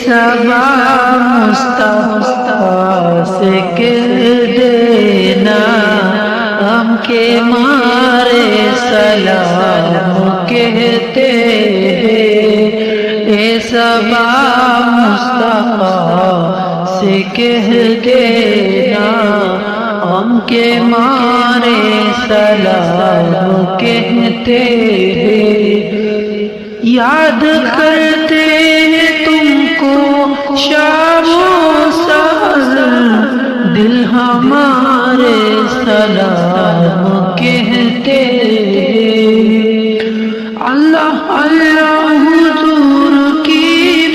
صبا مصطفیٰ سے کہہ دینا ہم کے مارے سلام کہتے ہیں، اے صبا مصطفیٰ سے کہہ دینا ہم کے مارے سلام کہتے ہیں، یاد کرتے ہیں تم کو شام و سحر دل ہمارے سلام کہتے ہیں، اللہ اللہ حضور کی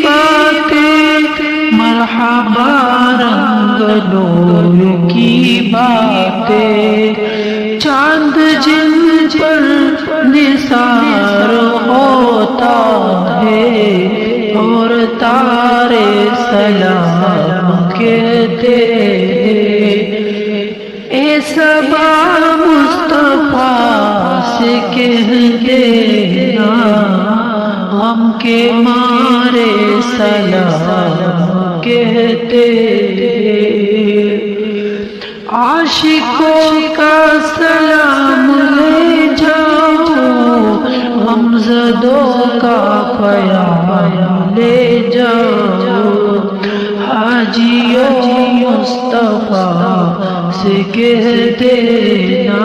باتیں مرحبا رنگ نور کی باتیں، چاند جن پر نثار ہوتا ہے اور تارے سلام کہتے ہیں، اے صبا مصطفیٰ سے کہہ دینا ہم کے مارے سلام کہتے ہیں، عاشقوں کا سلام لے جاؤ غمزدوں کا پیام لے جاؤ، حاجیوں مصطفیٰ سے کہہ دینا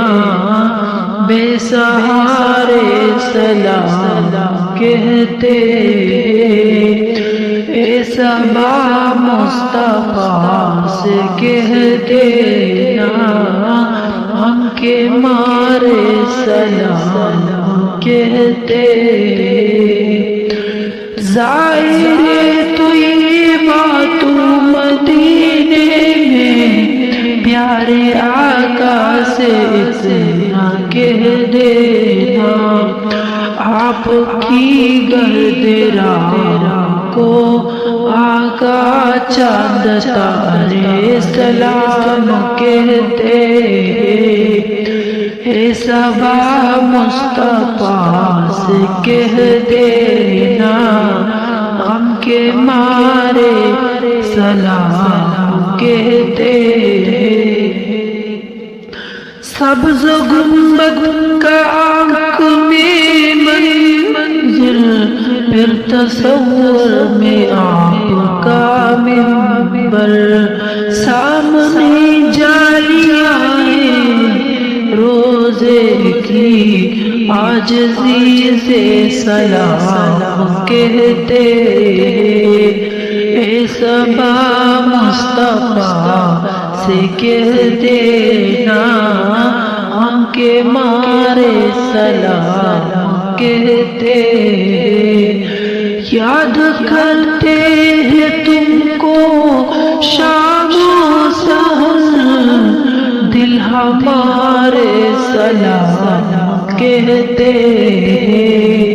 بے سہارے سلام کہتے ہیں، اے صبا مصطفیٰ سے کہہ دینا ہم کے مارے سلام کہتے ہیں، ظاہر تو یہ بات مدینے میں پیارے آقا سے اتنا کہہ دینا، آپ کی گرد راہ کو آقا چاند تارے سلام کہتے ہیں، اے صبا مصطفیٰ سے کہہ دینا ہم کے مارے سلام کہتے ہیں، سبز گنبد کا آنکھ میں منزل پھر تصور میں آپ کا منبر، سامنے جالیاں روزے کی عاجزی سے سلام کہتے ہیں، اے صبا مصطفیٰ سے کہہ دینا ہم کے مارے سلام کہتے ہیں، یاد کرتے ہیں تم کو شام و سحر دل ہمارے سلام کہتے ہیں،